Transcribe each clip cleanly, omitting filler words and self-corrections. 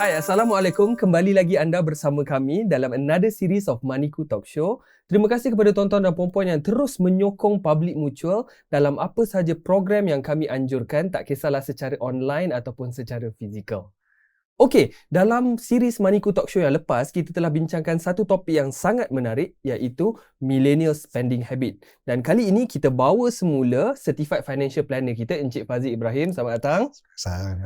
Hai, Assalamualaikum. Kembali lagi anda bersama kami dalam another series of Maniku Talk Show. Terima kasih kepada tuan-tuan dan puan-puan yang terus menyokong Public Mutual dalam apa sahaja program yang kami anjurkan, tak kisahlah secara online ataupun secara fizikal. Okey, dalam series Maniku Talk Show yang lepas, kita telah bincangkan satu topik yang sangat menarik, iaitu Millennial Spending Habit. Dan kali ini kita bawa semula Certified Financial Planner kita, Encik Fazil Ibrahim. Selamat datang.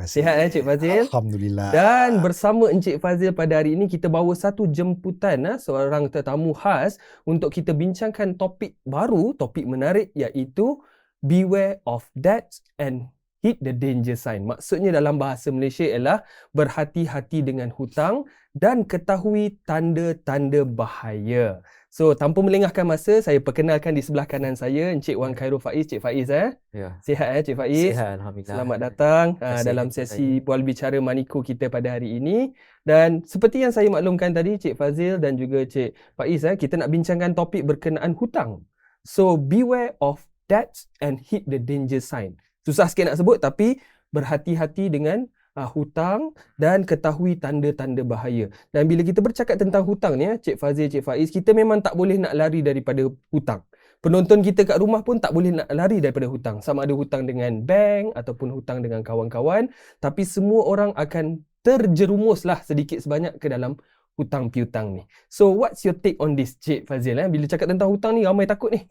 Sihat Encik Fazil? Alhamdulillah. Dan bersama Encik Fazil pada hari ini, kita bawa satu jemputan, seorang tetamu khas untuk kita bincangkan topik baru, topik menarik, iaitu Beware of Debts and Hit the Danger Sign. Maksudnya dalam bahasa Malaysia ialah berhati-hati dengan hutang dan ketahui tanda-tanda bahaya. So, tanpa melengahkan masa, saya perkenalkan di sebelah kanan saya Encik Wan Khairul Faiz. Cik Faiz, Ya. Sihat Cik Faiz? Sihat, Alhamdulillah. Selamat datang dalam sesi Bual Bicara Maniku kita pada hari ini. Dan seperti yang saya maklumkan tadi, Cik Fazil dan juga Cik Faiz, kita nak bincangkan topik berkenaan hutang. So, beware of debts and hit the danger sign. Susah sikit nak sebut, tapi berhati-hati dengan hutang dan ketahui tanda-tanda bahaya. Dan bila kita bercakap tentang hutang ni, Cik Fazil, Cik Faiz, kita memang tak boleh nak lari daripada hutang. Penonton kita kat rumah pun tak boleh nak lari daripada hutang. Sama ada hutang dengan bank ataupun hutang dengan kawan-kawan. Tapi semua orang akan terjerumuslah sedikit sebanyak ke dalam hutang piutang ni. So what's your take on this, Cik Fazil? Bila cakap tentang hutang ni, ramai takut ni.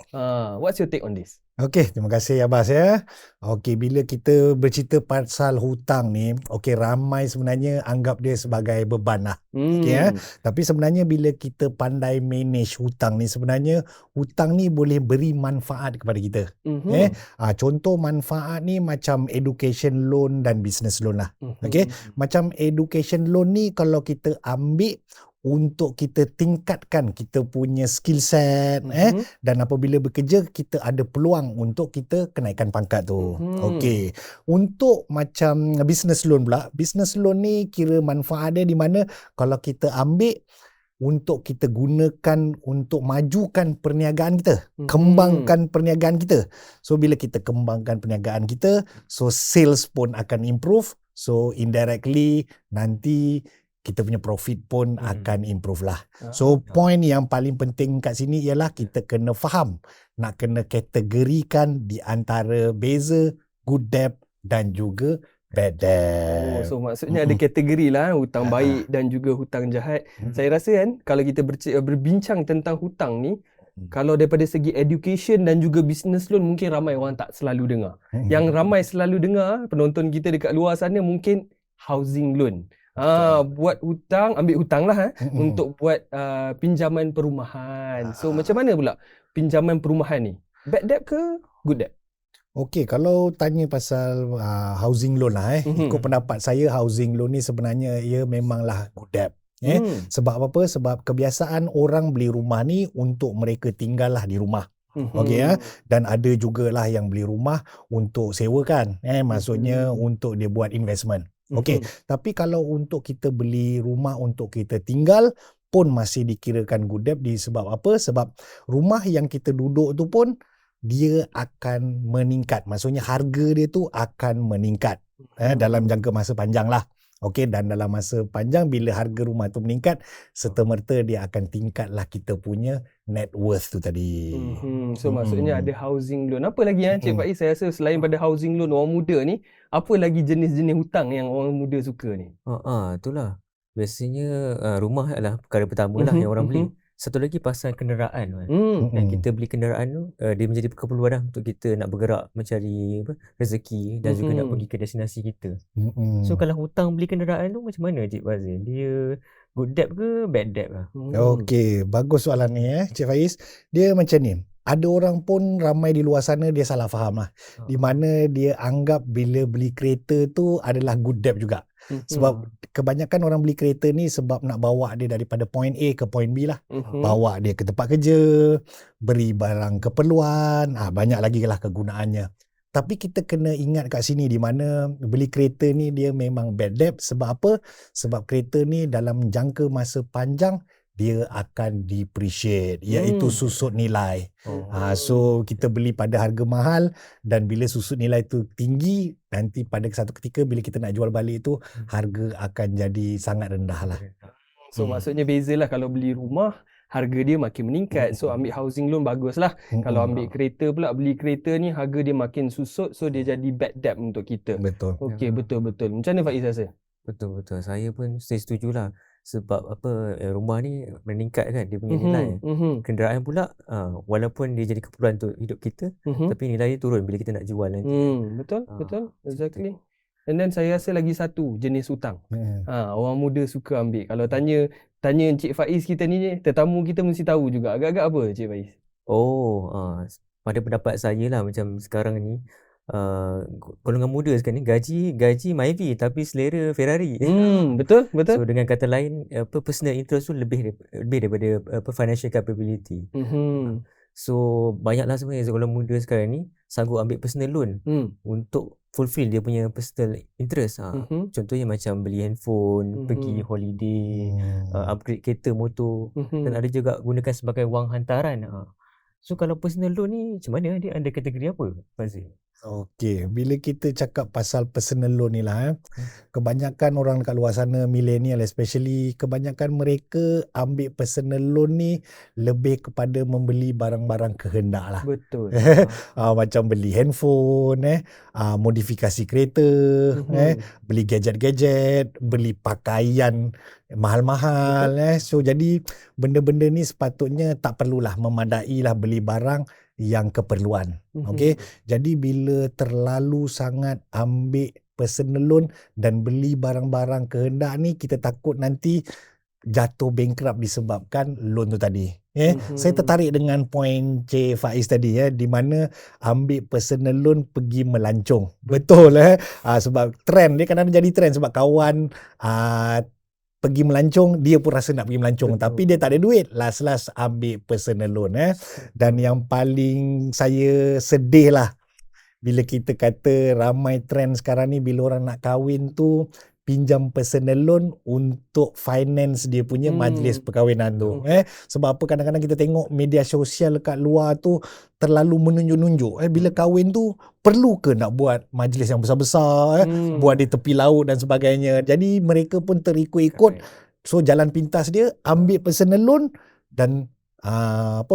What's your take on this? Okey, terima kasih Abbas ya. Okey, bila kita bercerita pasal hutang ni, ramai sebenarnya anggap dia sebagai beban lah. Okey ya. Tapi sebenarnya bila kita pandai manage hutang ni, sebenarnya hutang ni boleh beri manfaat kepada kita. Contoh manfaat ni macam education loan dan business loan lah. Okey, macam education loan ni kalau kita ambil untuk kita tingkatkan kita punya skill set dan apabila bekerja kita ada peluang untuk kita kenaikan pangkat tu. Okey. Untuk macam business loan pula, business loan ni kira manfaat dia di mana kalau kita ambil untuk kita gunakan untuk majukan perniagaan kita, kembangkan perniagaan kita. So bila kita kembangkan perniagaan kita, so sales pun akan improve. So indirectly nanti kita punya profit pun akan improve lah. So point yang paling penting kat sini ialah kita kena faham, nak kena kategorikan di antara beza good debt dan juga bad debt. So maksudnya ada kategori lah, hutang baik dan juga hutang jahat. Saya rasa kan kalau kita berbincang tentang hutang ni, kalau daripada segi education dan juga business loan, mungkin ramai orang tak selalu dengar. Yang ramai selalu dengar, penonton kita dekat luar sana, mungkin housing loan. Buat hutang, ambil hutang lah untuk buat pinjaman perumahan. So macam mana pula pinjaman perumahan ni? Bad debt ke good debt? Okey, kalau tanya pasal housing loan lah ikut pendapat saya, housing loan ni sebenarnya ia memanglah good debt. Sebab apa? Sebab kebiasaan orang beli rumah ni untuk mereka tinggal lah di rumah. Okey ya. Dan ada jugalah yang beli rumah untuk sewakan. Maksudnya untuk dia buat investment. Okey, tapi kalau untuk kita beli rumah untuk kita tinggal pun masih dikirakan good debt sebab apa? Sebab rumah yang kita duduk tu pun dia akan meningkat. Maksudnya harga dia tu akan meningkat dalam jangka masa panjang lah. Okey, dan dalam masa panjang bila harga rumah tu meningkat, serta-merta dia akan tingkatlah kita punya net worth tu tadi. So maksudnya ada housing loan. Apa lagi Cik Faiz, saya rasa selain pada housing loan orang muda ni, apa lagi jenis-jenis hutang yang orang muda suka ni? Itulah. Biasanya rumah adalah perkara pertama lah yang orang beli. Satu lagi pasal kenderaan. Dan kita beli kenderaan tu, dia menjadi keperluan lah untuk kita nak bergerak mencari rezeki dan juga nak pergi ke destinasi kita. So kalau hutang beli kenderaan tu macam mana Cik Fazil? Dia good debt ke bad debt lah? Okey, bagus soalan ni Cik Faiz. Dia macam ni. Ada orang pun ramai di luar sana dia salah faham lah. Di mana dia anggap bila beli kereta tu adalah good debt juga. Sebab kebanyakan orang beli kereta ni sebab nak bawa dia daripada point A ke point B lah. Bawa dia ke tempat kerja, beri barang keperluan, banyak lagi lah kegunaannya. Tapi kita kena ingat kat sini di mana beli kereta ni dia memang bad debt. Sebab apa? Sebab kereta ni dalam jangka masa panjang dia akan depreciate, iaitu susut nilai. So kita beli pada harga mahal dan bila susut nilai tu tinggi, nanti pada satu ketika bila kita nak jual balik tu harga akan jadi sangat rendah lah. So maksudnya bezalah kalau beli rumah harga dia makin meningkat. So ambil housing loan baguslah. Kalau ambil kereta pula, beli kereta ni harga dia makin susut, so dia jadi bad debt untuk kita. Betul. Okey, betul. Macam mana Faiz rasa? Betul. Saya pun setujulah. Sebab rumah ni meningkat kan dia punya nilai. Kenderaan pula walaupun dia jadi keperluan untuk hidup kita, tapi nilai dia turun bila kita nak jual nanti. Betul. Exactly. And then saya rasa lagi satu jenis hutang. Orang muda suka ambil. Kalau tanya Encik Faiz kita ni, tetamu kita mesti tahu juga. Agak-agak apa Encik Faiz? Pada pendapat saya lah, macam sekarang ni golongan muda sekarang ni gaji Myvi tapi selera Ferrari. Betul. So dengan kata lain, personal interest tu lebih daripada financial capability. So banyaklah sebenarnya golongan muda sekarang ni sanggup ambil personal loan untuk fulfill dia punya personal interest. Contohnya macam beli handphone, pergi holiday, upgrade kereta, motor, dan ada juga gunakan sebagai wang hantaran. So kalau personal loan ni macam mana, dia under kategori apa Fazil? Okey, bila kita cakap pasal personal loan ni lah, kebanyakan orang dekat luar sana, millennial especially, kebanyakan mereka ambil personal loan ni lebih kepada membeli barang-barang kehendak lah. Betul. Macam beli handphone, modifikasi kereta, beli gadget-gadget, beli pakaian mahal-mahal. So jadi benda-benda ni sepatutnya tak perlulah memadailah beli barang yang keperluan. Okey, jadi bila terlalu sangat ambil personal loan dan beli barang-barang kehendak ni, kita takut nanti jatuh bankrupt disebabkan loan tu tadi. Saya tertarik dengan poin Cik Faiz tadi, di mana ambil personal loan pergi melancong. Betul sebab trend dia kadang-kadang jadi trend sebab kawan pergi melancong, dia pun rasa nak pergi melancong. Betul. Tapi dia tak ada duit, last ambil personal loan. Dan yang paling saya sedih lah bila kita kata ramai trend sekarang ni, bila orang nak kahwin tu pinjam personal loan untuk finance dia punya majlis perkahwinan tu. Sebab apa, kadang-kadang kita tengok media sosial kat luar tu terlalu menunjuk-nunjuk. Bila kahwin tu perlu ke nak buat majlis yang besar-besar, buat di tepi laut dan sebagainya. Jadi mereka pun terikut-ikut. So jalan pintas dia ambil personal loan dan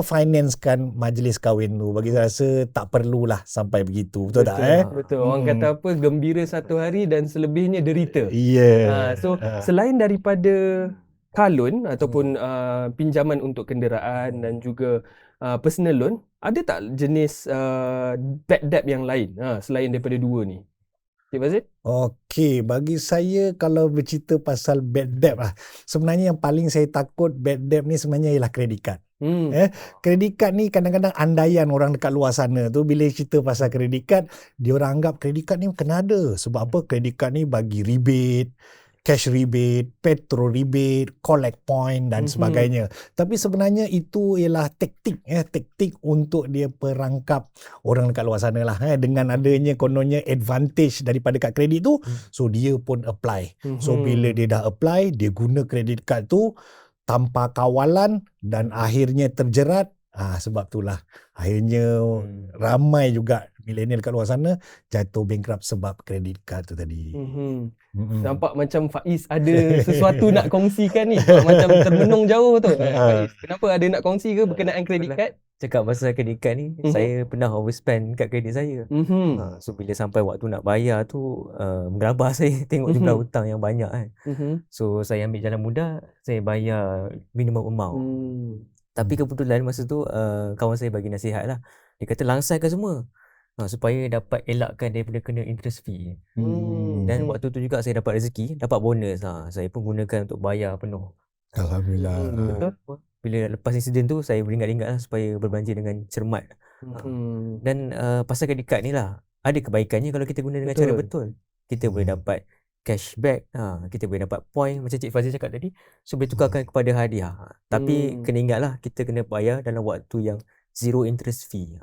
financekan majlis kahwin tu. Bagi saya rasa tak perlulah sampai begitu. Betul tak? Betul. Orang kata apa, gembira satu hari dan selebihnya derita. So selain daripada car loan ataupun pinjaman untuk kenderaan dan juga personal loan, ada tak jenis bad debt yang lain selain daripada dua ni? Cik Fazil? Okey, bagi saya kalau bercerita pasal bad debt lah, sebenarnya yang paling saya takut bad debt ni sebenarnya ialah kredit card. Kredit card ni kadang-kadang andaian orang dekat luar sana tu bila cerita pasal kredit card, dia orang anggap kredit card ni kena ada. Sebab apa? Kredit card ni bagi rebate, cash rebate, petrol rebate, collect point dan sebagainya. Tapi sebenarnya itu ialah taktik untuk dia perangkap orang dekat luar sana lah. Dengan adanya kononnya advantage daripada kad kredit tu, so dia pun apply. So bila dia dah apply, dia guna kredit card tu tanpa kawalan dan akhirnya terjerat. Sebab itulah akhirnya ramai juga milenial kat luar sana jatuh bankrupt sebab kredit card tu tadi. Nampak macam Faiz ada sesuatu nak kongsikan ni. Macam termenung jauh tu. Faiz, kenapa ada nak kongsi ke berkenaan kredit card? Cakap pasal kredit card ni, saya pernah overspend kat kredit saya. So bila sampai waktu nak bayar tu, menggelabah saya tengok jumlah hutang yang banyak kan. So saya ambil jalan mudah, saya bayar minimum amount. Tapi kebetulan masa tu kawan saya bagi nasihat lah. Dia kata langsaikan semua supaya dapat elakkan daripada kena interest fee. Dan waktu tu juga saya dapat rezeki, dapat bonus. Saya pun gunakan untuk bayar penuh. Alhamdulillah. Betul. Bila lepas insiden tu, saya beringat-ingat lah supaya berbelanja dengan cermat. Dan pasal kredit card ni lah, ada kebaikannya kalau kita guna dengan cara betul. Kita boleh dapat cashback, kita boleh dapat point macam Cik Fazil cakap tadi. So boleh tukarkan kepada hadiah. Tapi kena ingatlah, kita kena bayar dalam waktu yang zero interest fee.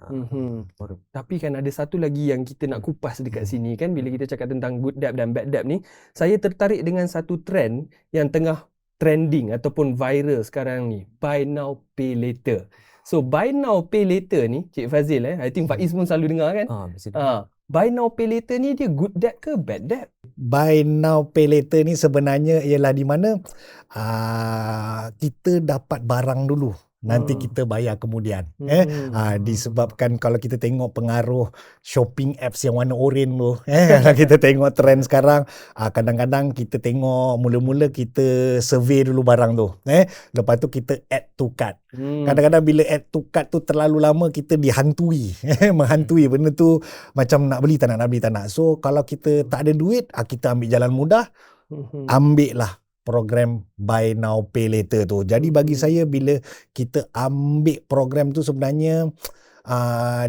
Tapi kan ada satu lagi yang kita nak kupas dekat sini kan, bila kita cakap tentang good debt dan bad debt ni, saya tertarik dengan satu trend yang tengah trending ataupun viral sekarang ni, buy now pay later. So buy now pay later ni Cik Fazil, I think Faiz pun selalu dengar kan. Buy now pay later ni dia good debt ke bad debt? Buy now pay later ni sebenarnya ialah di mana kita dapat barang dulu, nanti kita bayar kemudian. Disebabkan kalau kita tengok pengaruh shopping apps yang warna oranye tu, kalau kita tengok trend sekarang, kadang-kadang kita tengok mula-mula kita survey dulu barang tu, lepas tu kita add to cart. Kadang-kadang bila add to cart tu terlalu lama, kita dihantui, menghantui benda tu, macam nak beli tak nak. So kalau kita tak ada duit, kita ambil jalan mudah, ambil lah program buy now pay later tu. Jadi bagi saya, bila kita ambil program tu sebenarnya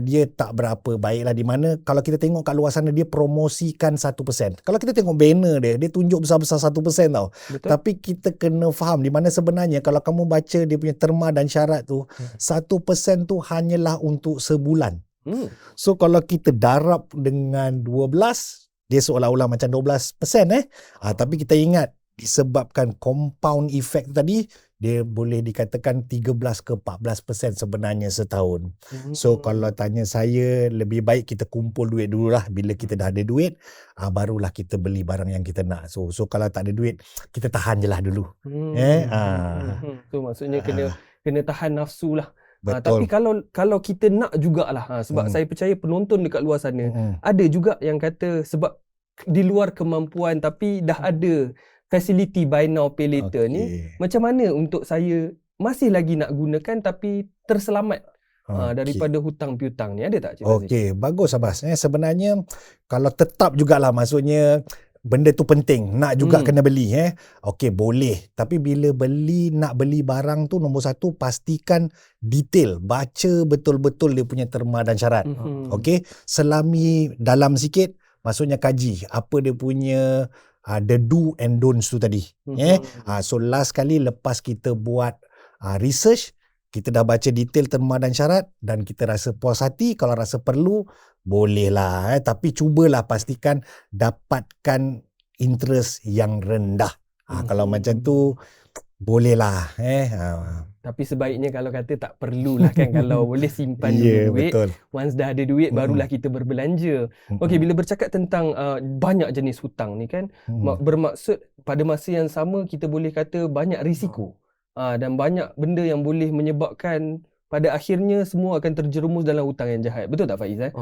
dia tak berapa baik lah, di mana kalau kita tengok kat luar sana dia promosikan 1%. Kalau kita tengok banner dia tunjuk besar-besar 1% tau. Betul. Tapi kita kena faham di mana sebenarnya kalau kamu baca dia punya terma dan syarat tu, 1% tu hanyalah untuk sebulan. So kalau kita darab dengan 12, dia seolah-olah macam 12%. Tapi kita ingat, disebabkan compound effect tadi, dia boleh dikatakan 13 ke 14% sebenarnya setahun. So kalau tanya saya, lebih baik kita kumpul duit dululah. Bila kita dah ada duit, barulah kita beli barang yang kita nak. So kalau tak ada duit, kita tahan je lah dulu. So maksudnya kena tahan nafsu lah. Betul. Tapi kalau kita nak jugalah, sebab saya percaya penonton dekat luar sana ada juga yang kata sebab di luar kemampuan tapi dah ada facility buy now pay later ni, macam mana untuk saya masih lagi nak gunakan tapi terselamat daripada hutang piutang ni? Ada tak Cik Fazil? Okey, bagus Abbas. Sebenarnya kalau tetap jugalah, maksudnya benda tu penting, nak juga kena beli. Okey, boleh. Tapi bila nak beli barang tu, nombor satu, pastikan detail, baca betul-betul dia punya terma dan syarat. Okey, selami dalam sikit, maksudnya kaji apa dia punya the do and don'ts tu tadi. So last kali lepas kita buat research, kita dah baca detail terma dan syarat dan kita rasa puas hati, kalau rasa perlu, bolehlah. Tapi cubalah pastikan dapatkan interest yang rendah. Kalau macam tu, bolehlah. Tapi sebaiknya kalau kata tak perlulah kan, kalau boleh simpan dulu duit. Betul. Once dah ada duit, barulah kita berbelanja. Okey, bila bercakap tentang banyak jenis hutang ni kan, bermaksud pada masa yang sama kita boleh kata banyak risiko. Dan banyak benda yang boleh menyebabkan pada akhirnya semua akan terjerumus dalam hutang yang jahat. Betul tak Faiz?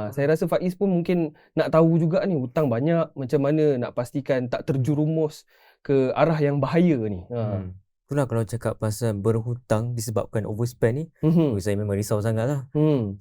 Saya rasa Faiz pun mungkin nak tahu juga ni, hutang banyak, macam mana nak pastikan tak terjerumus ke arah yang bahaya ni. Itulah kalau cakap pasal berhutang disebabkan overspend ni, saya memang risau sangat lah.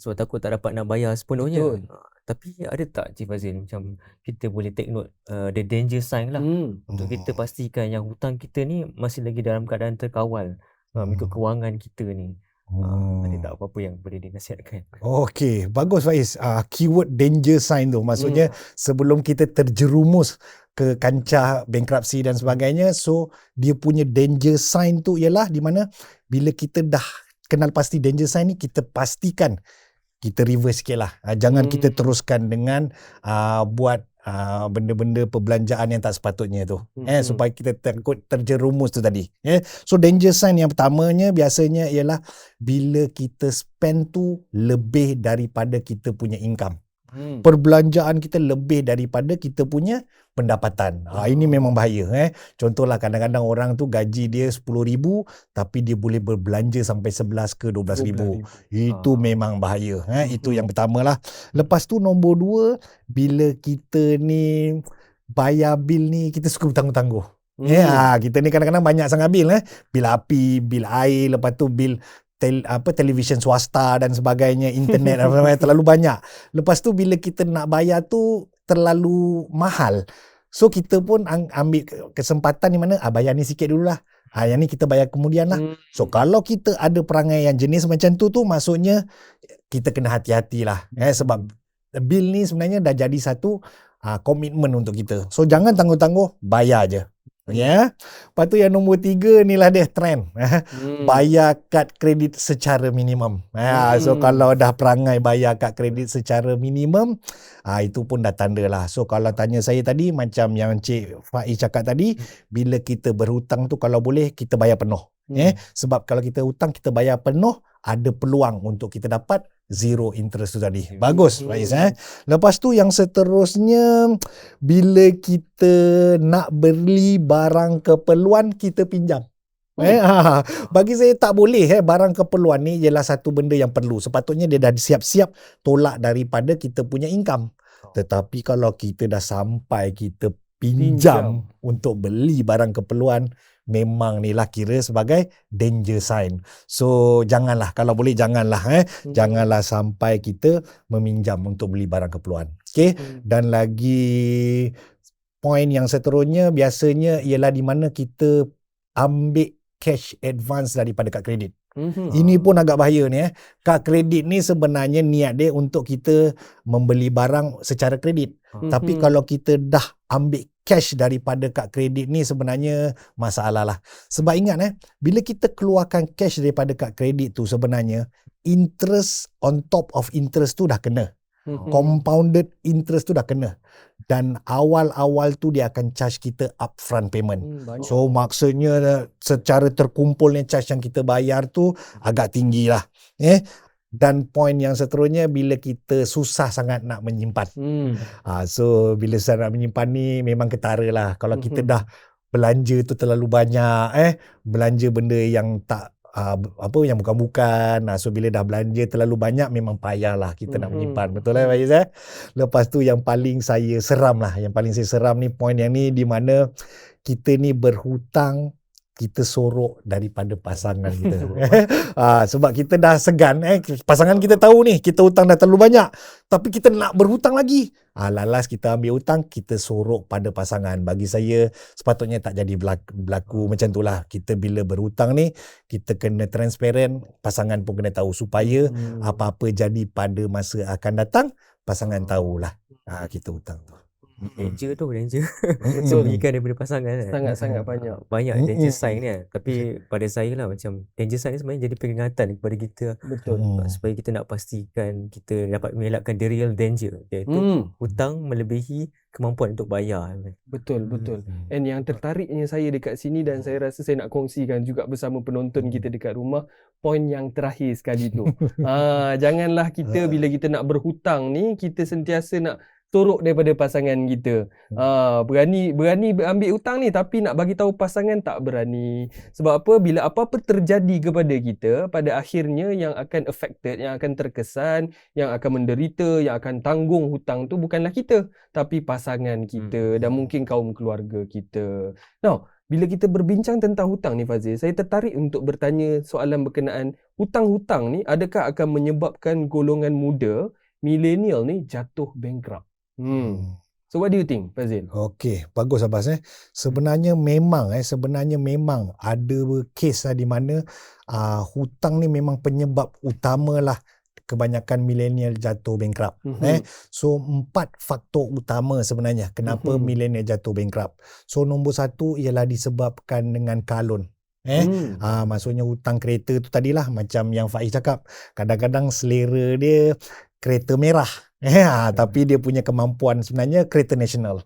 So takut tak dapat nak bayar sepenuhnya. Tapi ada tak Cik Fazil, macam kita boleh take note the danger sign lah, untuk kita pastikan yang hutang kita ni masih lagi dalam keadaan terkawal mengikut kewangan kita ni. Ada tak apa-apa yang boleh dinasihatkan? Okey, bagus Faiz. Keyword danger sign tu, maksudnya sebelum kita terjerumus ke kancah bankruptcy dan sebagainya, so dia punya danger sign tu ialah di mana bila kita dah kenal pasti danger sign ni, kita pastikan kita reverse sikit lah. Jangan kita teruskan dengan buat benda-benda perbelanjaan yang tak sepatutnya tu, supaya kita takut terjerumus tu tadi. So danger sign yang pertamanya biasanya ialah bila kita spend tu lebih daripada kita punya income. Perbelanjaan kita lebih daripada kita punya pendapatan. Ini memang bahaya. Contohlah kadang-kadang orang tu gaji dia 10,000 tapi dia boleh berbelanja sampai 11 ke 12,000. Itu memang bahaya. Itu yang pertama lah. Lepas tu nombor 2, bila kita ni bayar bil ni, kita suka bertangguh-tangguh. Kita ni kadang-kadang banyak sangat bil. Bil api, bil air, lepas tu bil televisyen swasta dan sebagainya, internet terlalu banyak. Lepas tu bila kita nak bayar tu terlalu mahal. So kita pun ambil kesempatan di mana bayar ni sikit dululah. Yang ni kita bayar kemudian lah. So kalau kita ada perangai yang jenis macam tu maksudnya kita kena hati-hatilah. Sebab bil ni sebenarnya dah jadi satu komitmen untuk kita. So jangan tangguh-tangguh, bayar je. Ya. Lepas tu yang nombor 3 ni lah dia trend. Bayar kad kredit secara minimum. So kalau dah perangai bayar kad kredit secara minimum, itu pun dah tanda lah. So kalau tanya saya tadi, macam yang Cik Faiz cakap tadi, bila kita berhutang tu kalau boleh kita bayar penuh. Sebab kalau kita hutang kita bayar penuh, ada peluang untuk kita dapat zero interest tu tadi. Bagus Faiz. Lepas tu yang seterusnya, bila kita nak beli barang keperluan, kita pinjam. Bagi saya tak boleh barang keperluan ni ialah satu benda yang perlu. Sepatutnya dia dah siap-siap tolak daripada kita punya income. Tetapi kalau kita dah sampai kita pinjam untuk beli barang keperluan, memang ni lah kira sebagai danger sign. So janganlah, kalau boleh janganlah janganlah sampai kita meminjam untuk beli barang keperluan. Okey. Dan lagi poin yang seterusnya biasanya ialah di mana kita ambil cash advance daripada kad kredit. Ini pun agak bahaya ni. Kad kredit ni sebenarnya niat dia untuk kita membeli barang secara kredit. Tapi kalau kita dah ambil cash daripada kad kredit ni, sebenarnya masalah lah. Sebab ingat bila kita keluarkan cash daripada kad kredit tu, sebenarnya interest on top of interest tu dah kena. Compounded interest tu dah kena. Dan awal-awal tu dia akan charge kita upfront payment. So maksudnya secara terkumpulnya charge yang kita bayar tu agak tinggi lah. Dan poin yang seterusnya, bila kita susah sangat nak menyimpan. So bila susah nak menyimpan ni memang ketara lah. Kalau kita dah belanja tu terlalu banyak, belanja benda yang tak yang bukan-bukan. So bila dah belanja terlalu banyak, memang payahlah kita nak menyimpan. Betul lah Faiz? Lepas tu yang paling saya seram lah, ni poin yang ni, di mana kita ni berhutang, kita sorok daripada pasangan kita. Sebab kita dah segan. Pasangan kita tahu ni kita hutang dah terlalu banyak, tapi kita nak berhutang lagi. Lalas kita ambil hutang, kita sorok pada pasangan. Bagi saya sepatutnya tak jadi berlaku macam tu lah. Kita bila berhutang ni, kita kena transparent, pasangan pun kena tahu, supaya apa-apa jadi pada masa akan datang, pasangan tahulah kita hutang tu. Danger tu, danger. Sembunyikan daripada pasangan. Sangat-sangat banyak. Banyak danger sign ni. Tapi pada saya lah, macam danger sign ni sebenarnya jadi peringatan kepada kita. Betul. Supaya kita nak pastikan kita dapat mengelakkan the real danger, iaitu hutang melebihi kemampuan untuk bayar. Betul. And yang tertariknya saya dekat sini, dan saya rasa saya nak kongsikan juga bersama penonton kita dekat rumah, poin yang terakhir sekali tu. Janganlah kita bila kita nak berhutang ni, kita sentiasa nak sorok daripada pasangan kita. Berani ambil hutang ni, tapi nak bagi tahu pasangan tak berani. Sebab apa? Bila apa-apa terjadi kepada kita, pada akhirnya yang akan affected, yang akan terkesan, yang akan menderita, yang akan tanggung hutang tu bukanlah kita, tapi pasangan kita dan mungkin kaum keluarga kita. Now, bila kita berbincang tentang hutang ni Fazil, saya tertarik untuk bertanya soalan berkenaan hutang-hutang ni adakah akan menyebabkan golongan muda, milenial ni jatuh bankrupt? So what do you think, Fazil? Okey, bagus Abbas. Sebenarnya memang ada kes di mana hutang ni memang penyebab utamalah kebanyakan milenial jatuh bankrupt. So 4 faktor utama sebenarnya kenapa milenial jatuh bankrupt. So nombor 1 ialah disebabkan dengan car loan. Maksudnya hutang kereta tu tadilah, macam yang Faiz cakap, kadang-kadang selera dia kereta merah. Tapi dia punya kemampuan sebenarnya kereta nasional.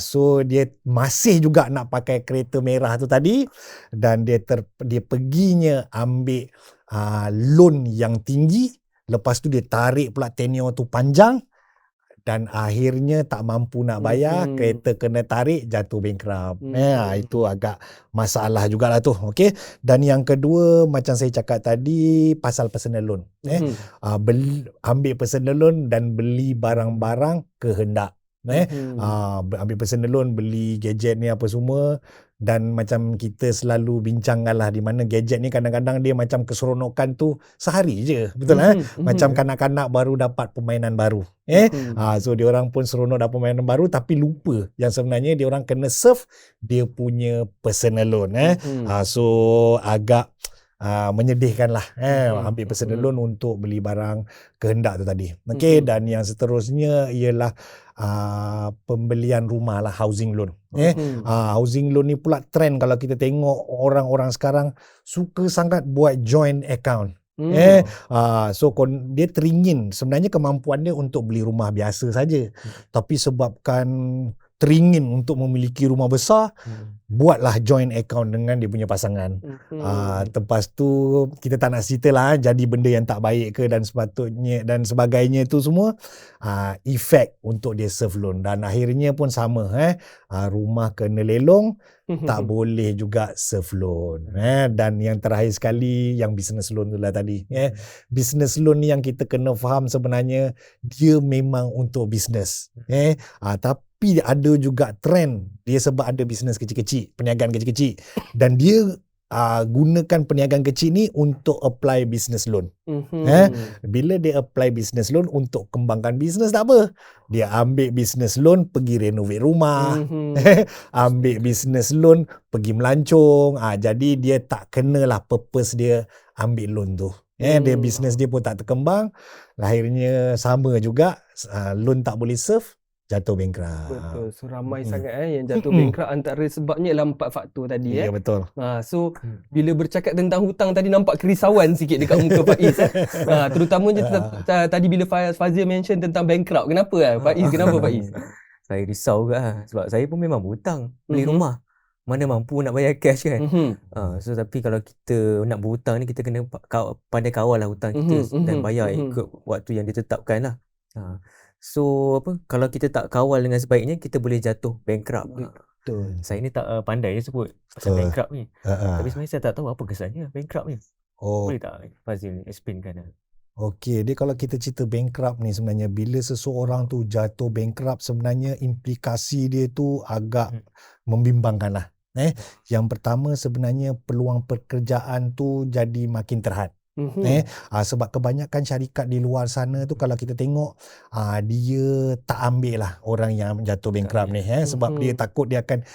So dia masih juga nak pakai kereta merah tu tadi, dan dia perginya ambil loan yang tinggi, lepas tu dia tarik pula tenure tu panjang, dan akhirnya tak mampu nak bayar, kereta kena tarik, jatuh bankrupt. Itu agak masalah jugalah tu. Okey. Dan yang kedua, macam saya cakap tadi, pasal personal loan. Ambil personal loan dan beli barang-barang kehendak. Ambil personal loan, beli gadget ni apa semua, dan macam kita selalu bincangkan lah, di mana gadget ni kadang-kadang dia macam keseronokan tu sehari je, betul macam kanak-kanak baru dapat permainan baru, so diorang pun seronok dapat permainan baru, tapi lupa yang sebenarnya diorang kena serve dia punya personal loan. So agak menyedihkan lah. Ambil personal Mhm. loan untuk beli barang kehendak tu tadi. Okey, Mhm. dan yang seterusnya ialah pembelian rumah lah, housing loan. Mhm. Housing loan ni pula trend kalau kita tengok orang-orang sekarang suka sangat buat joint account. Hmm. So dia teringin sebenarnya kemampuan dia untuk beli rumah biasa saja. Tapi sebabkan teringin untuk memiliki rumah besar, buatlah joint account dengan dia punya pasangan. Lepas tu kita tak nak cerita lah jadi benda yang tak baik ke dan sepatutnya dan sebagainya tu semua, efek untuk dia serve loan dan akhirnya pun sama, rumah kena lelong, tak boleh juga serve loan. Dan yang terakhir sekali yang business loan tu lah tadi. Business loan ni yang kita kena faham sebenarnya dia memang untuk business. Tapi ada juga trend dia sebab ada bisnes kecil-kecil, perniagaan kecil-kecil dan dia gunakan perniagaan kecil ni untuk apply business loan. Bila dia apply business loan untuk kembangkan bisnes tak apa. Dia ambil business loan pergi renovate rumah. Ambil business loan pergi melancong. Jadi dia tak kenalah purpose dia ambil loan tu. Dia bisnes dia pun tak terkembang. Akhirnya sama juga, loan tak boleh serve, jatuh bankrupt. Betul. So ramai sangat yang jatuh bankrupt antara sebabnya ialah 4 faktor tadi. Ya, betul. So bila bercakap tentang hutang tadi nampak kerisauan sikit dekat muka Faiz. Terutamanya tadi bila Fazil mention tentang bankrupt. Kenapa Faiz? Kenapa Faiz? Saya risau juga sebab saya pun memang berhutang beli rumah. Mana mampu nak bayar cash kan. So tapi kalau kita nak berhutang ni kita kena pandai kawal lah hutang kita dan bayar ikut waktu yang ditetapkan lah. So kalau kita tak kawal dengan sebaiknya kita boleh jatuh bankrupt. Betul. Saya ni tak pandai je sebut pasal bankrupt ni. Tapi sebenarnya saya tak tahu apa kesannya bankrupt ni. Boleh tak Fazil explainkan? Okey, dia kalau kita cerita bankrupt ni sebenarnya bila seseorang tu jatuh bankrupt sebenarnya implikasi dia tu agak membimbangkan lah. Yang pertama sebenarnya peluang pekerjaan tu jadi makin terhad. Sebab kebanyakan syarikat di luar sana tu kalau kita tengok dia tak ambil lah orang yang jatuh bankrupt ni sebab dia takut dia akan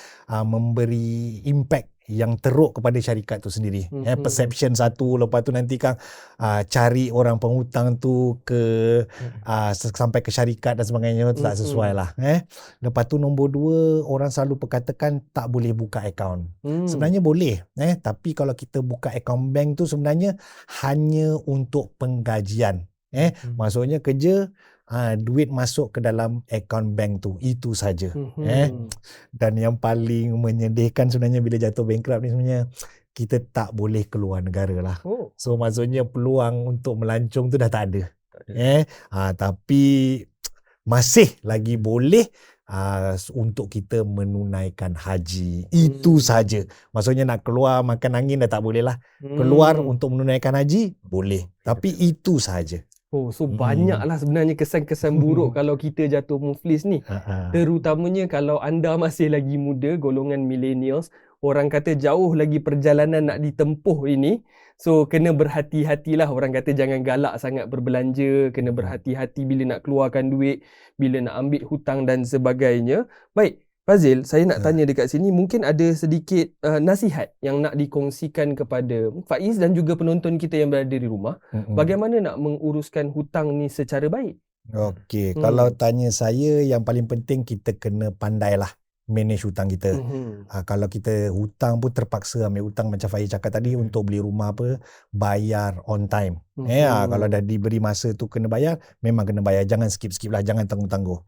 memberi impact yang teruk kepada syarikat tu sendiri. Perception satu, lepas tu nanti kan cari orang penghutang tu ke sampai ke syarikat dan sebagainya tu tak sesuai lah. Lepas tu nombor 2, orang selalu perkatakan tak boleh buka akaun. Sebenarnya boleh, tapi kalau kita buka akaun bank tu sebenarnya hanya untuk penggajian. Maksudnya kerja, duit masuk ke dalam akaun bank tu, itu saja. Dan yang paling menyedihkan sebenarnya bila jatuh bankrupt ni sebenarnya kita tak boleh keluar negara lah. So maksudnya peluang untuk melancong tu dah tak ada. Tapi masih lagi boleh untuk kita menunaikan haji. Itu saja. Maksudnya nak keluar makan angin dah tak boleh lah. Keluar untuk menunaikan haji boleh. Tapi itu saja. So banyaklah sebenarnya kesan-kesan buruk kalau kita jatuh muflis ni. Terutamanya kalau anda masih lagi muda, golongan millennials, orang kata jauh lagi perjalanan nak ditempuh ini. So kena berhati-hatilah, orang kata jangan galak sangat berbelanja, kena berhati-hati bila nak keluarkan duit, bila nak ambil hutang dan sebagainya. Baik, Fazil, saya nak tanya dekat sini, mungkin ada sedikit nasihat yang nak dikongsikan kepada Faiz dan juga penonton kita yang berada di rumah. Bagaimana nak menguruskan hutang ni secara baik? Okey, kalau tanya saya yang paling penting kita kena pandailah manage hutang kita. Kalau kita hutang pun terpaksa ambil hutang macam Faiz cakap tadi untuk beli rumah bayar on time. Kalau dah diberi masa tu kena bayar, memang kena bayar. Jangan skip-skip lah, jangan tangguh-tangguh.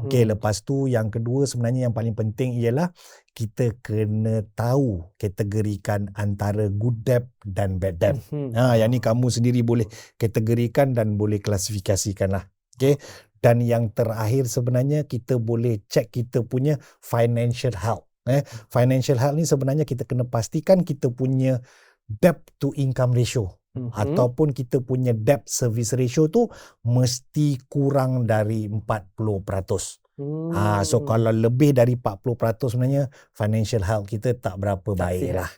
Okey, lepas tu yang kedua sebenarnya yang paling penting ialah kita kena tahu kategorikan antara good debt dan bad debt. Yang ni kamu sendiri boleh kategorikan dan boleh klasifikasikan lah. Okey. Dan yang terakhir sebenarnya kita boleh cek kita punya financial health. Financial health ni sebenarnya kita kena pastikan kita punya debt to income ratio ataupun kita punya debt service ratio tu mesti kurang dari 40%. So kalau lebih dari 40% sebenarnya financial health kita tak berapa baik lah.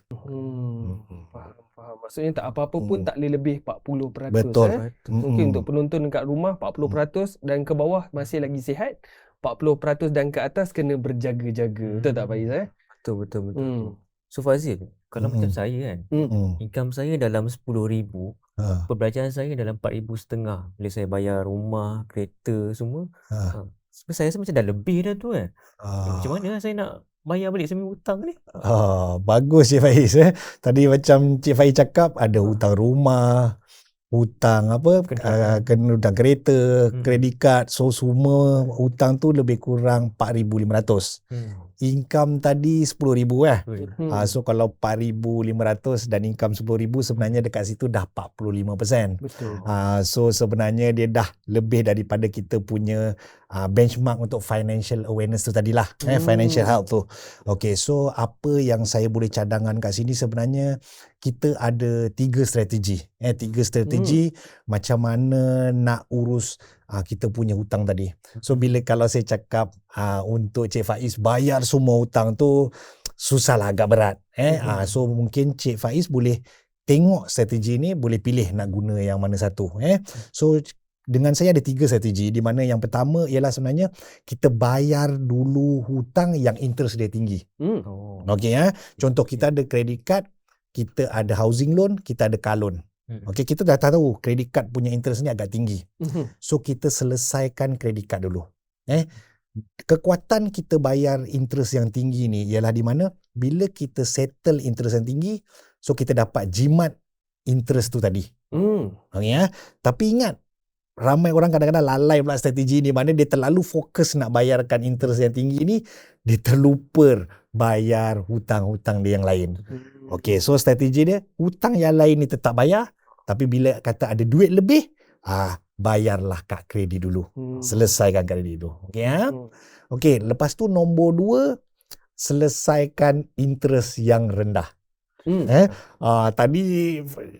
Faham. Maksudnya tak apa-apa pun tak boleh lebih 40%. Betul. Mungkin untuk penonton kat rumah 40% dan ke bawah masih lagi sihat. 40% dan ke atas kena berjaga-jaga. Betul tak Faiz? Betul. So Fazil, kalau macam saya kan, Hmm. income saya dalam 10,000, Ha. perbelanjaan saya dalam 4,500 bila saya bayar rumah, kereta semua. Ha. Sebenarnya saya rasa macam dah lebih dah tu kan. Macam Ah. mana saya nak bayar balik semua hutang ni? Bagus Cik Faiz. Tadi macam Cik Faiz cakap ada hutang rumah, hutang Kenderaan. hutang kereta, kredit card. So semua hutang tu lebih kurang 4,500. Income tadi 10,000 so kalau 4,500 dan income 10,000 sebenarnya dekat situ dah 45%. Betul. So sebenarnya dia dah lebih daripada kita punya benchmark untuk financial awareness tu tadilah, financial health tu. Okay, so apa yang saya boleh cadangkan kat sini sebenarnya kita ada 3 strategi. 3 strategi macam mana nak urus kita punya hutang tadi. So bila kalau saya cakap untuk Cik Faiz bayar semua hutang tu susahlah, agak berat. So mungkin Cik Faiz boleh tengok strategi ni, boleh pilih nak guna yang mana satu. So dengan saya ada 3 strategi, di mana yang pertama ialah sebenarnya kita bayar dulu hutang yang interest dia tinggi. Okay, contoh kita ada credit card, kita ada housing loan, kita ada car loan. Okay, kita dah tahu credit card punya interest ni agak tinggi. So kita selesaikan credit card dulu. Kekuatan kita bayar interest yang tinggi ni ialah di mana bila kita settle interest yang tinggi, so kita dapat jimat interest tu tadi. Okay, tapi ingat, ramai orang kadang-kadang lalai pula strategi ni, mana dia terlalu fokus nak bayarkan interest yang tinggi ni, dia terlupa bayar hutang-hutang dia yang lain. Okay, so strategi dia, hutang yang lain ni tetap bayar, tapi bila kata ada duit lebih, bayarlah kad kredit dulu. Selesaikan kredit tu. Okay, lepas tu nombor 2, selesaikan interest yang rendah. Tadi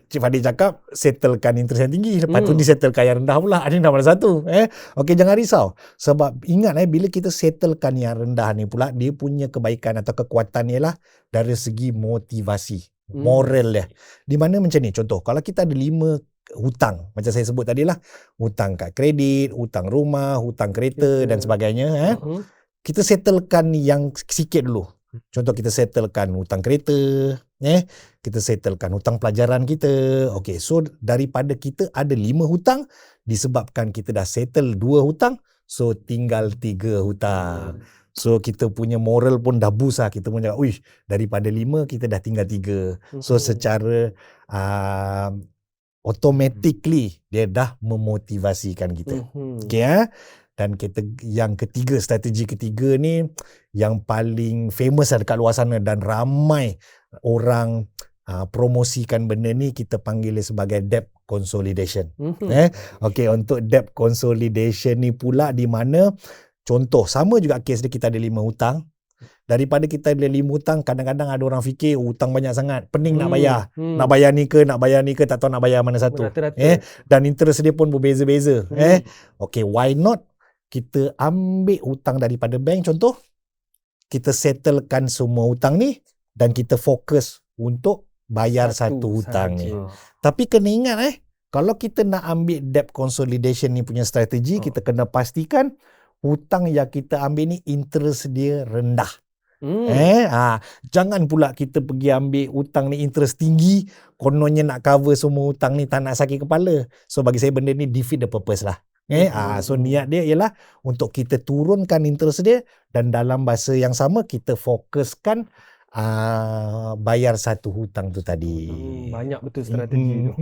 Cik Fadil cakap settlekan interest yang tinggi, lepas tu disettlekan yang rendah pula. Ini dah mana satu. Okey, jangan risau. Sebab ingat bila kita settlekan yang rendah ni pula, dia punya kebaikan atau kekuatan ialah dari segi motivasi, moral dia. Di mana macam ni, contoh kalau kita ada 5 hutang, macam saya sebut tadi lah, hutang kad kredit, hutang rumah, hutang kereta dan sebagainya, kita settlekan yang sikit dulu. Contoh kita settlekan hutang kereta, kita settlekan hutang pelajaran kita. Okay, so daripada kita ada 5 hutang, disebabkan kita dah settle 2 hutang, so tinggal 3 hutang. So kita punya moral pun dah boost lah. Kita pun cakap, daripada 5 kita dah tinggal 3. So secara automatically dia dah memotivasikan kita. Okay, dan kita yang ketiga, strategi ketiga ni yang paling famous dekat luar sana dan ramai orang promosikan benda ni, kita panggil sebagai debt consolidation. Okay, untuk debt consolidation ni pula di mana contoh sama juga kes dia, kita ada 5 hutang. Daripada kita ada 5 hutang, kadang-kadang ada orang fikir hutang banyak sangat, pening nak bayar. Nak bayar ni ke, tak tahu nak bayar mana satu. Dan interest dia pun berbeza-beza. Okay, why not kita ambil hutang daripada bank, contoh kita settlekan semua hutang ni dan kita fokus untuk bayar satu hutang ni. Tapi kena ingat kalau kita nak ambil debt consolidation ni punya strategi, kita kena pastikan hutang yang kita ambil ni interest dia rendah. Jangan pula kita pergi ambil hutang ni interest tinggi, kononnya nak cover semua hutang ni, tak nak sakit kepala. So bagi saya benda ni defeat the purpose lah. So niat dia ialah untuk kita turunkan interest dia, dan dalam masa yang sama kita fokuskan bayar satu hutang tu tadi. Banyak betul strategi tu.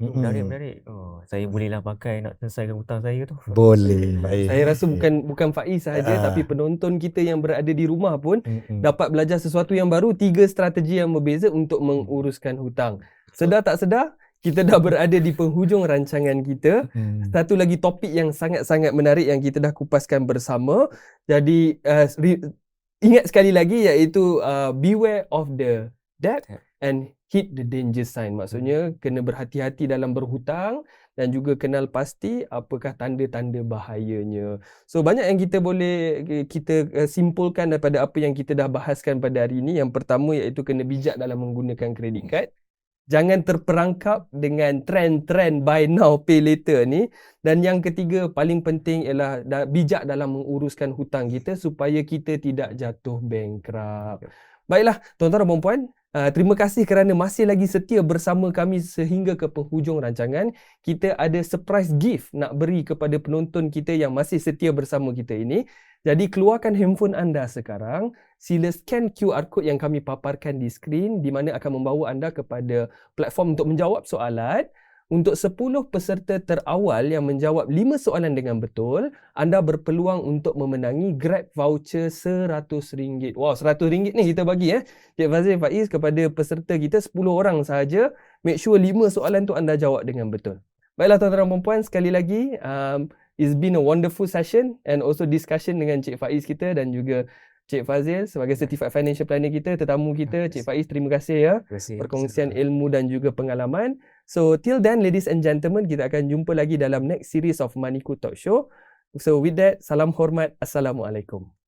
Menarik. Saya bolehlah pakai nak selesaikan hutang saya tu. Boleh. Baik. Saya rasa bukan Faiz sahaja, tapi penonton kita yang berada di rumah pun dapat belajar sesuatu yang baru, 3 strategi yang berbeza untuk menguruskan hutang. Sedar tak sedar, kita dah berada di penghujung rancangan kita. Satu lagi topik yang sangat-sangat menarik yang kita dah kupaskan bersama. Jadi ingat sekali lagi, iaitu beware of the debt and hit the danger sign. Maksudnya kena berhati-hati dalam berhutang dan juga kenal pasti apakah tanda-tanda bahayanya. So banyak yang kita simpulkan daripada apa yang kita dah bahaskan pada hari ini. Yang pertama iaitu kena bijak dalam menggunakan credit card. Jangan terperangkap dengan trend-trend buy now pay later ni. Dan yang ketiga paling penting ialah bijak dalam menguruskan hutang kita supaya kita tidak jatuh bankrupt. Baiklah, tuan-tuan dan puan-puan, terima kasih kerana masih lagi setia bersama kami sehingga ke penghujung rancangan. Kita ada surprise gift nak beri kepada penonton kita yang masih setia bersama kita ini. Jadi keluarkan handphone anda sekarang, sila scan QR code yang kami paparkan di skrin di mana akan membawa anda kepada platform untuk menjawab soalan. Untuk 10 peserta terawal yang menjawab 5 soalan dengan betul, anda berpeluang untuk memenangi Grab voucher RM100. Wow, RM100 ni kita bagi Cik Fazil, Faiz kepada peserta kita 10 orang sahaja. Make sure 5 soalan tu anda jawab dengan betul. Baiklah tuan-tuan dan puan-puan, sekali lagi it's been a wonderful session and also discussion dengan Cik Faiz kita dan juga Cik Fazil sebagai Certified Financial Planner kita, tetamu kita. Cik Faiz, terima kasih ya perkongsian ilmu dan juga pengalaman. So till then ladies and gentlemen, kita akan jumpa lagi dalam next series of Maniko Talk Show. So with that, salam hormat. Assalamualaikum.